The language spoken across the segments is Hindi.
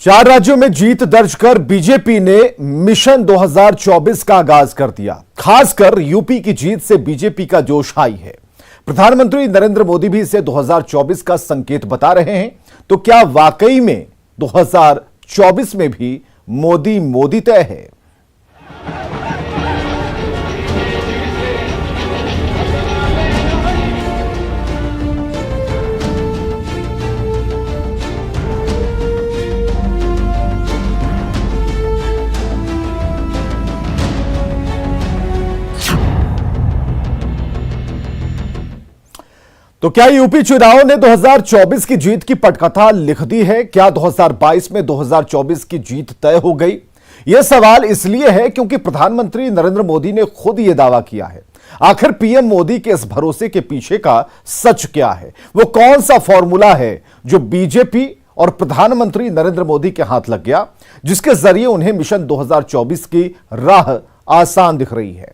4 राज्यों में जीत दर्ज कर बीजेपी ने मिशन 2024 का आगाज कर दिया। खासकर यूपी की जीत से बीजेपी का जोश हाई है। प्रधानमंत्री नरेंद्र मोदी भी इसे 2024 का संकेत बता रहे हैं। तो क्या वाकई में 2024 में भी मोदी मोदी तय है? तो क्या यूपी चुनाव ने 2024 की जीत की पटकथा लिख दी है? क्या 2022 में 2024 की जीत तय हो गई? यह सवाल इसलिए है क्योंकि प्रधानमंत्री नरेंद्र मोदी ने खुद यह दावा किया है। आखिर पीएम मोदी के इस भरोसे के पीछे का सच क्या है? वो कौन सा फॉर्मूला है जो बीजेपी और प्रधानमंत्री नरेंद्र मोदी के हाथ लग गया, जिसके जरिए उन्हें मिशन 2024 की राह आसान दिख रही है?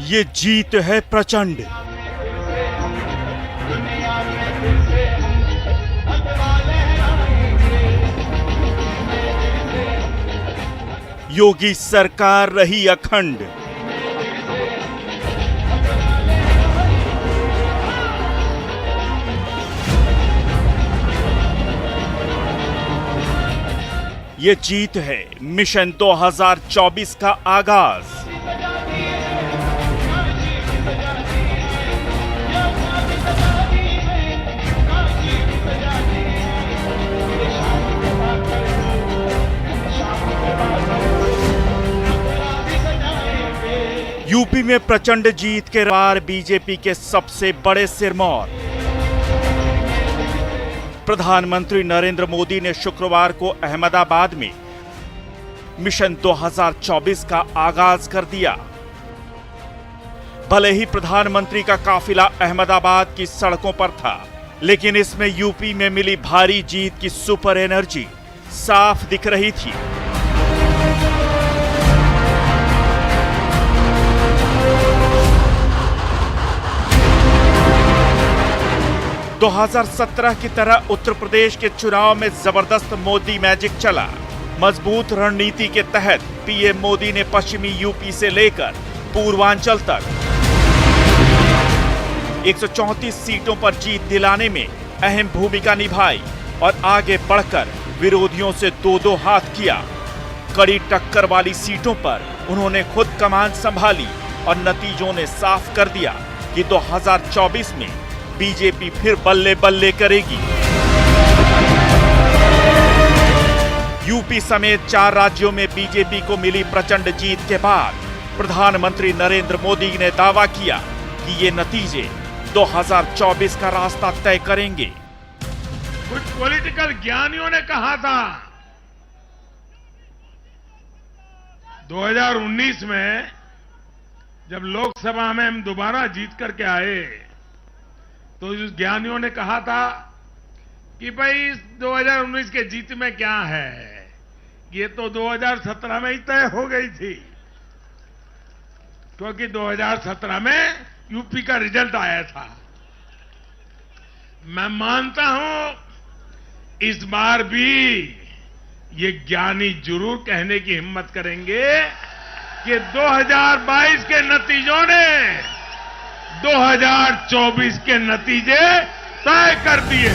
ये जीत है प्रचंड। योगी सरकार रही अखंड। ये जीत है मिशन 2024 का आगाज। यूपी में प्रचंड जीत के बाद बीजेपी के सबसे बड़े सिरमौर प्रधानमंत्री नरेंद्र मोदी ने शुक्रवार को अहमदाबाद में मिशन 2024 का आगाज कर दिया। भले ही प्रधानमंत्री का काफिला अहमदाबाद की सड़कों पर था, लेकिन इसमें यूपी में मिली भारी जीत की सुपर एनर्जी साफ दिख रही थी। दो 2017 की तरह उत्तर प्रदेश के चुनाव में जबरदस्त मोदी मैजिक चला। मजबूत रणनीति के तहत पीएम मोदी ने पश्चिमी यूपी से लेकर पूर्वांचल तक 134 सीटों पर जीत दिलाने में अहम भूमिका निभाई और आगे बढ़कर विरोधियों से दो हाथ किया। कड़ी टक्कर वाली सीटों पर उन्होंने खुद कमान संभाली और नतीजों ने साफ कर दिया कि 2024 में बीजेपी फिर बल्ले बल्ले करेगी। यूपी समेत 4 राज्यों में बीजेपी को मिली प्रचंड जीत के बाद प्रधानमंत्री नरेंद्र मोदी ने दावा किया कि ये नतीजे 2024 का रास्ता तय करेंगे। कुछ पॉलिटिकल ज्ञानियों ने कहा था 2019 में जब लोकसभा में हम दोबारा जीत करके आए तो उस ज्ञानियों ने कहा था कि भाई इस 2019 के जीत में क्या है, ये तो 2017 में ही तय हो गई थी, क्योंकि 2017 में यूपी का रिजल्ट आया था। मैं मानता हूं इस बार भी ये ज्ञानी जरूर कहने की हिम्मत करेंगे कि 2022 के नतीजों ने 2024 के नतीजे तय कर दिए।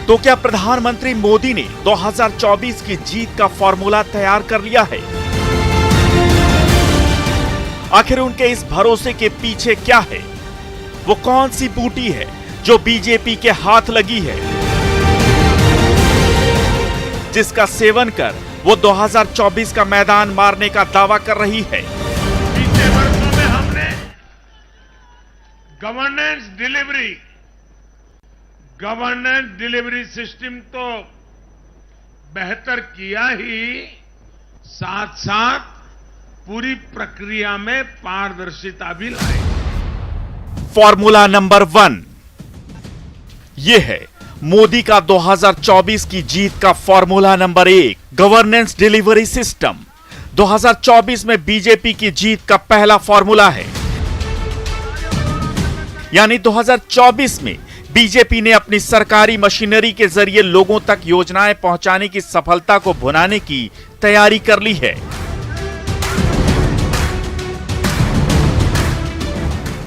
तो क्या प्रधानमंत्री मोदी ने 2024 की जीत का फॉर्मूला तैयार कर लिया है? आखिर उनके इस भरोसे के पीछे क्या है? वो कौन सी बूटी है जो बीजेपी के हाथ लगी है, जिसका सेवन कर वो 2024 का मैदान मारने का दावा कर रही है? गवर्नेंस डिलीवरी सिस्टम तो बेहतर किया ही, साथ साथ पूरी प्रक्रिया में पारदर्शिता भी लाई। फॉर्मूला नंबर 1 यह है मोदी का 2024 की जीत का formula number 1, governance delivery system. 2024 में बीजेपी की जीत का पहला फॉर्मूला है। यानी 2024 में बीजेपी ने अपनी सरकारी मशीनरी के जरिए लोगों तक योजनाएं पहुंचाने की सफलता को भुनाने की तैयारी कर ली है।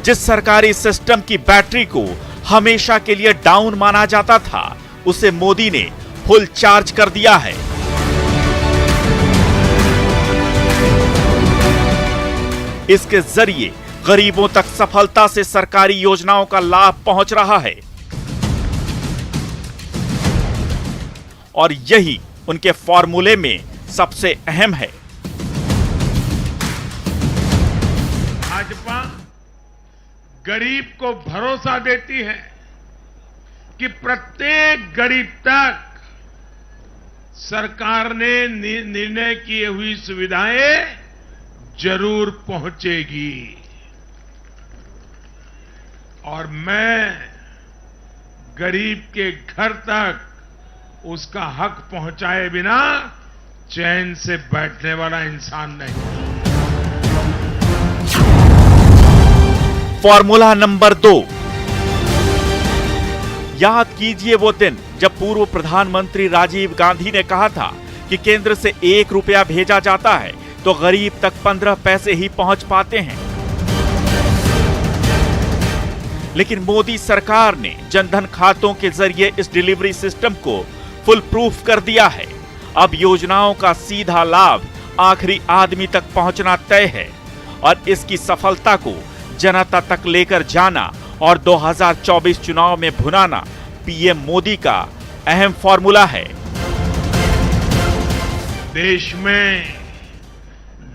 जिस सरकारी सिस्टम की बैटरी को हमेशा के लिए डाउन माना जाता था, उसे मोदी ने फुल चार्ज कर दिया है। इसके जरिए गरीबों तक सफलता से सरकारी योजनाओं का लाभ पहुंच रहा है और यही उनके फॉर्मूले में सबसे अहम है। भाजपा गरीब को भरोसा देती है कि प्रत्येक गरीब तक सरकार ने निर्णय की हुई सुविधाएं जरूर पहुंचेगी और मैं गरीब के घर तक उसका हक पहुंचाए बिना चैन से बैठने वाला इंसान नहीं। Formula number 2। याद कीजिए वो दिन जब पूर्व प्रधानमंत्री राजीव गांधी ने कहा था कि केंद्र से 1 रुपया भेजा जाता है तो गरीब तक 15 पैसे ही पहुंच पाते हैं। लेकिन मोदी सरकार ने जनधन खातों के जरिए इस डिलीवरी सिस्टम को फुल प्रूफ कर दिया है। अब योजनाओं का सीधा लाभ आखिरी आदमी तक पहुंचना तय है और इसकी सफलता को जनता तक लेकर जाना और 2024 चुनाव में भुनाना पीएम मोदी का अहम फॉर्मूला है। देश में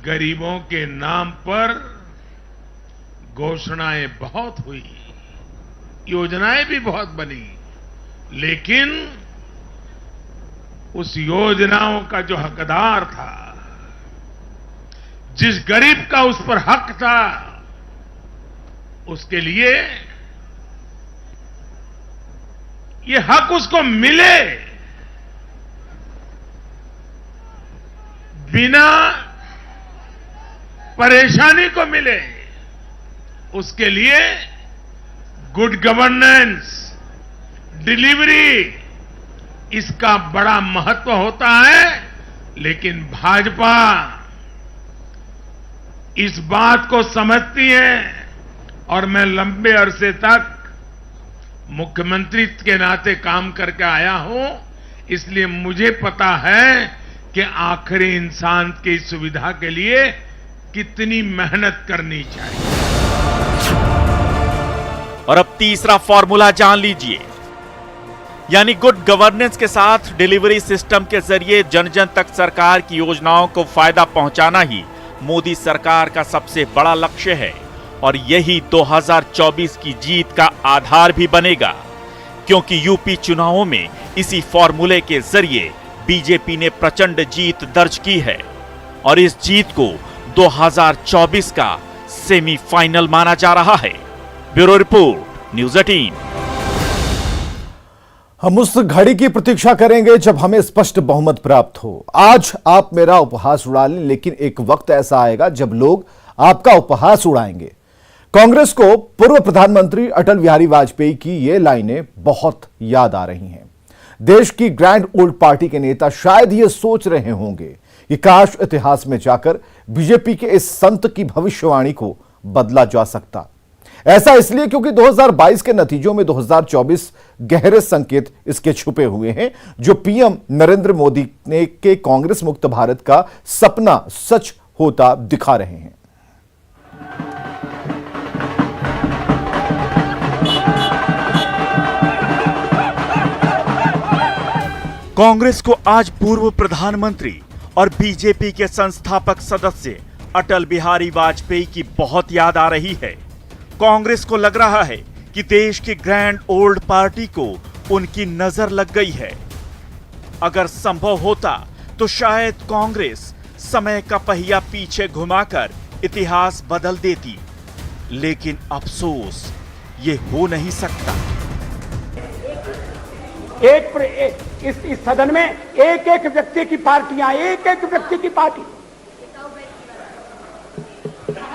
गरीबों के नाम पर घोषणाएं बहुत हुई, योजनाएं भी बहुत बनी, लेकिन उस योजनाओं का जो हकदार था, जिस गरीब का उस पर हक था, उसके लिए ये हक उसको मिले बिना परेशानी को मिले, उसके लिए गुड गवर्नेंस, डिलीवरी, इसका बड़ा महत्व होता है। लेकिन भाजपा इस बात को समझती है और मैं लंबे अरसे तक मुख्यमंत्री के नाते काम करके आया हूं, इसलिए मुझे पता है कि आखिरी इंसान की सुविधा के लिए कितनी मेहनत करनी चाहिए। और अब तीसरा फॉर्मूला जान लीजिए, यानी गुड गवर्नेंस के साथ डिलीवरी सिस्टम के जरिए जन जन तक सरकार की योजनाओं को फायदा पहुंचाना ही मोदी सरकार का सबसे बड़ा लक्ष्य है और यही 2024 की जीत का आधार भी बनेगा, क्योंकि यूपी चुनावों में इसी फॉर्मूले के जरिए बीजेपी ने प्रचंड जीत दर्ज की है और इस जीत को 2024 का सेमीफाइनल माना जा रहा है। Bureau report, news 18। हम उस घड़ी की प्रतीक्षा करेंगे जब हमें स्पष्ट बहुमत प्राप्त हो। आज आप मेरा उपहास उड़ा लें, लेकिन एक वक्त ऐसा आएगा जब लोग आपका उपहास उड़ाएंगे। कांग्रेस को पूर्व प्रधानमंत्री अटल बिहारी वाजपेयी की ये लाइनें बहुत याद आ रही हैं। देश की ग्रैंड ओल्ड पार्टी के नेता शायद ये सोच रहे होंगे कि काश इतिहास में जाकर बीजेपी के इस संत की भविष्यवाणी को बदला जा सकता। ऐसा इसलिए क्योंकि 2022 के नतीजों में 2024 गहरे संकेत इसके छुपे हुए हैं, जो पीएम नरेंद्र मोदी ने के कांग्रेस मुक्त भारत का सपना सच होता दिखा रहे हैं। कांग्रेस को आज पूर्व प्रधानमंत्री और बीजेपी के संस्थापक सदस्य अटल बिहारी वाजपेयी की बहुत याद आ रही है। कांग्रेस को लग रहा है कि देश की ग्रैंड ओल्ड पार्टी को उनकी नजर लग गई है। अगर संभव होता तो शायद कांग्रेस समय का पहिया पीछे घुमाकर इतिहास बदल देती, लेकिन अफसोस ये हो नहीं सकता। इस सदन में एक एक व्यक्ति की पार्टियां, एक एक व्यक्ति की पार्टी,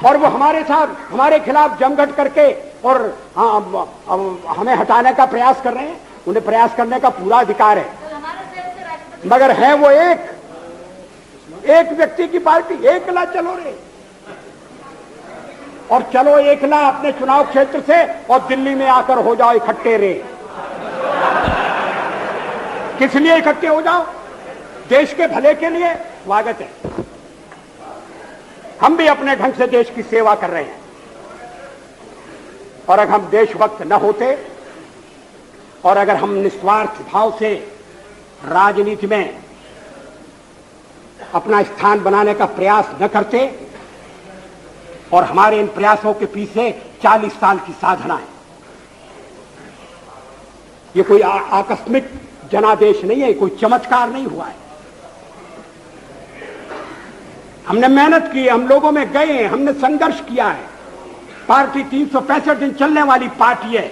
और वो हमारे साथ हमारे खिलाफ जमघट करके और हमें हटाने का प्रयास कर रहे हैं। उन्हें प्रयास करने का पूरा अधिकार है, मगर है वो एक व्यक्ति की पार्टी। एकला चलो रे, और चलो एकला अपने चुनाव क्षेत्र से और दिल्ली में आकर हो जाओ इकट्ठे रे। किस लिए इकट्ठे हो जाओ? देश के भले के लिए। स्वागत है, हम भी अपने ढंग से देश की सेवा कर रहे हैं। और अगर हम देशभक्त न होते और अगर हम निस्वार्थ भाव से राजनीति में अपना स्थान बनाने का प्रयास न करते, और हमारे इन प्रयासों के पीछे 40 साल की साधना है। ये कोई आकस्मिक जनादेश नहीं है, कोई चमत्कार नहीं हुआ है। हमने मेहनत की, हम लोगों में गए, हमने संघर्ष किया है। पार्टी 365 दिन चलने वाली पार्टी है।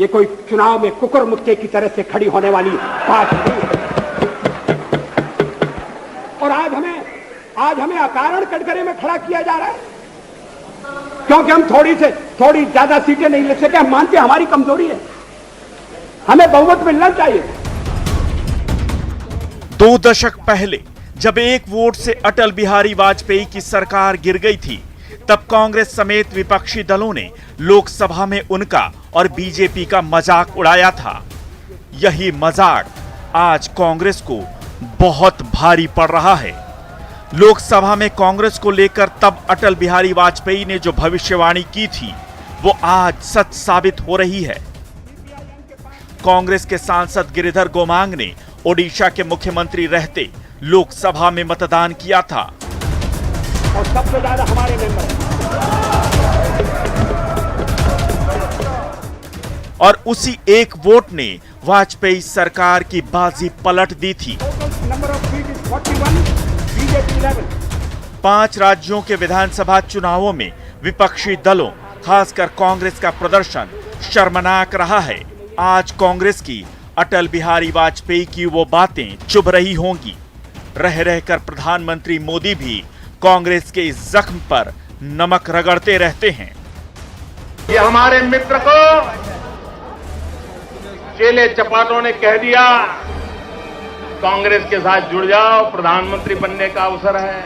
ये कोई चुनाव में कुकुर मुक्के की तरह से खड़ी होने वाली पार्टी नहीं है। और आज हमें अकारण कटघरे में खड़ा किया जा रहा है क्योंकि हम थोड़ी ज्यादा सीटें नहीं ले सके। हम मानते हैं हमारी कमजोरी है, हमें बहुमत मिलना चाहिए। 2 दशक पहले जब एक वोट से अटल बिहारी वाजपेयी की सरकार गिर गई थी, तब कांग्रेस समेत विपक्षी दलों ने लोकसभा में उनका और बीजेपी का मजाक उड़ाया था। यही मजाक आज कांग्रेस को बहुत भारी पड़ रहा है। लोकसभा में कांग्रेस को लेकर तब अटल बिहारी वाजपेयी ने जो भविष्यवाणी की थी, वो आज सच साबित हो रही है। कांग्रेस के सांसद गिरिधर गोमांग ने ओडिशा के मुख्यमंत्री रहते लोकसभा में मतदान किया था और सबसे ज्यादा हमारे मेंबर हैं। और उसी एक वोट ने वाजपेयी सरकार की बाजी पलट दी थी। Number of seat is 41, BJP 11। 5 राज्यों के विधानसभा चुनावों में विपक्षी दलों, खासकर कांग्रेस का प्रदर्शन शर्मनाक रहा है। आज कांग्रेस की अटल बिहारी वाजपेयी की वो बातें चुभ रही होंगी। रह रहकर प्रधानमंत्री मोदी भी कांग्रेस के इस जख्म पर नमक रगड़ते रहते हैं। ये हमारे मित्र को चेले चपाटों ने कह दिया कांग्रेस के साथ जुड़ जाओ, प्रधानमंत्री बनने का अवसर है।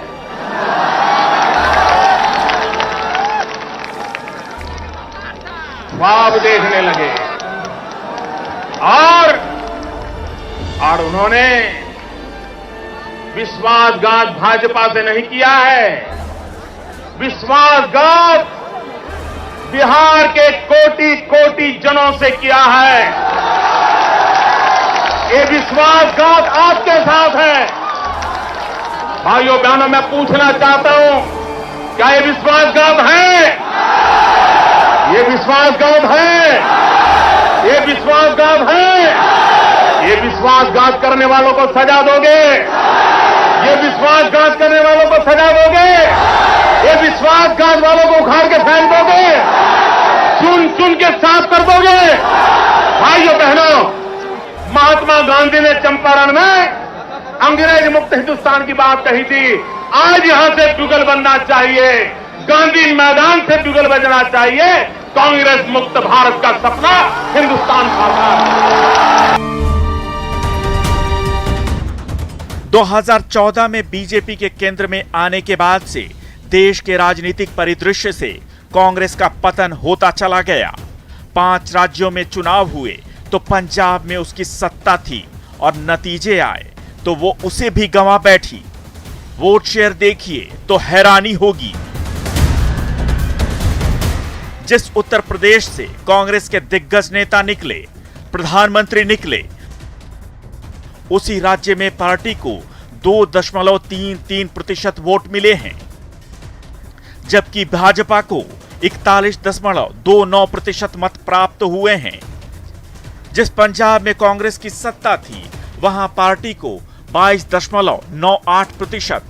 ख्वाब देखने लगे और उन्होंने विश्वासघात भाजपा से नहीं किया है, विश्वासघात बिहार के कोटि कोटि जनों से किया है। ये विश्वासघात आपके साथ है। भाइयों बहनों, मैं पूछना चाहता हूं, क्या ये विश्वासघात है? ये विश्वासघात है? ये विश्वासघात है? ये विश्वासघात करने वालों को सजा दोगे? ये विश्वासघात करने वालों को सजा दोगे? ये विश्वासघात वालों को उखाड़ के फेंक दोगे? चुन चुन के साफ कर दोगे? भाइयों बहनों, महात्मा गांधी ने चंपारण में अंग्रेज मुक्त हिंदुस्तान की बात कही थी। आज यहां से जुगल बनना चाहिए, गांधी मैदान से जुगल बजना चाहिए। कांग्रेस मुक्त भारत का सपना हिंदुस्तान साकार है। 2014 में बीजेपी के केंद्र में आने के बाद से देश के राजनीतिक परिदृश्य से कांग्रेस का पतन होता चला गया। 5 राज्यों में चुनाव हुए तो पंजाब में उसकी सत्ता थी और नतीजे आए तो वो उसे भी गंवा बैठी। वोट शेयर देखिए तो हैरानी होगी। जिस उत्तर प्रदेश से कांग्रेस के दिग्गज नेता निकले, प्रधानमंत्री निकले, उसी राज्य में पार्टी को 2.33% वोट मिले हैं, जबकि भाजपा को 41.29% मत प्राप्त हुए हैं। जिस पंजाब में कांग्रेस की सत्ता थी, वहां पार्टी को 22.98%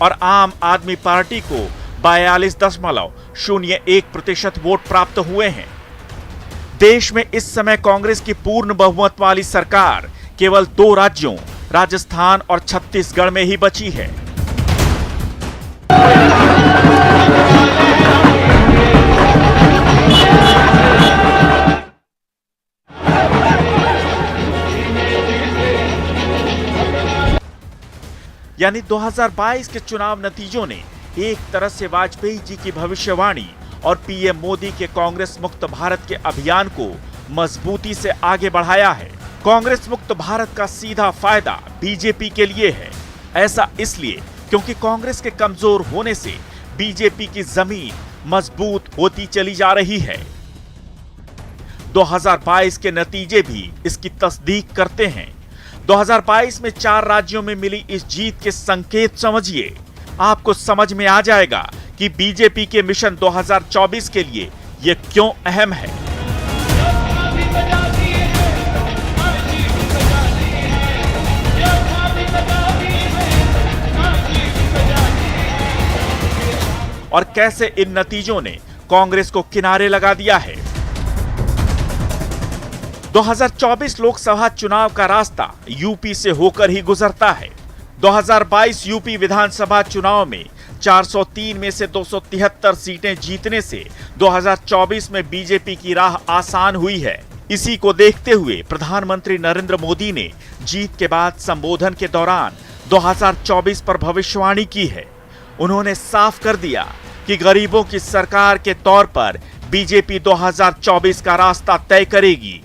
और आम आदमी पार्टी को 42.01% वोट प्राप्त हुए हैं। देश में इस समय कांग्रेस की पूर्ण बहुमत वाली सरकार केवल 2 राज्यों, राजस्थान और छत्तीसगढ़ में ही बची है। यानी 2022 के चुनाव नतीजों ने एक तरह से वाजपेयी जी की भविष्यवाणी और पीएम मोदी के कांग्रेस मुक्त भारत के अभियान को मजबूती से आगे बढ़ाया है। कांग्रेस मुक्त भारत का सीधा फायदा बीजेपी के लिए है। ऐसा इसलिए क्योंकि कांग्रेस के कमजोर होने से बीजेपी की जमीन मजबूत होती चली जा रही है। 2022 के नतीजे भी इसकी तस्दीक करते हैं। 2022 में 4 राज्यों में मिली इस जीत के संकेत समझिए। आपको समझ में आ जाएगा कि बीजेपी के मिशन 2024 के लिए यह क्यों अहम है। और कैसे इन नतीजों ने कांग्रेस को किनारे लगा दिया है। 2024 लोकसभा चुनाव का रास्ता यूपी से होकर ही गुजरता है। 2022 यूपी विधानसभा चुनाव में 403 में से 273 सीटें जीतने से 2024 में बीजेपी की राह आसान हुई है। इसी को देखते हुए प्रधानमंत्री नरेंद्र मोदी ने जीत के बाद संबोधन के दौरान 2024 पर भविष्यवाणी की है। उन्होंने साफ कर दिया कि गरीबों की सरकार के तौर पर बीजेपी 2024 का रास्ता तय करेगी।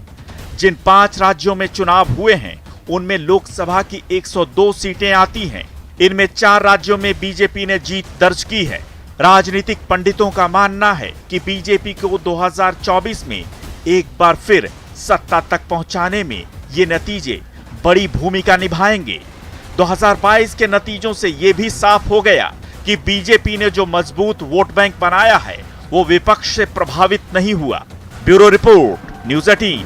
जिन 5 राज्यों में चुनाव हुए हैं उनमें लोकसभा की 102 सीटें आती हैं। इनमें 4 राज्यों में बीजेपी ने जीत दर्ज की है। राजनीतिक पंडितों का मानना है कि बीजेपी को 2024 में एक बार फिर सत्ता तक पहुंचाने में ये नतीजे बड़ी भूमिका निभाएंगे। 2022 के नतीजों से ये भी साफ हो गया कि बीजेपी ने जो मजबूत वोट बैंक बनाया है वो विपक्ष से प्रभावित नहीं हुआ। Bureau report, news 18।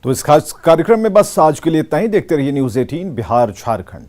तो इस खास कार्यक्रम में बस आज के लिए इतना ही। देखते रहिए न्यूज़ 18 बिहार झारखंड।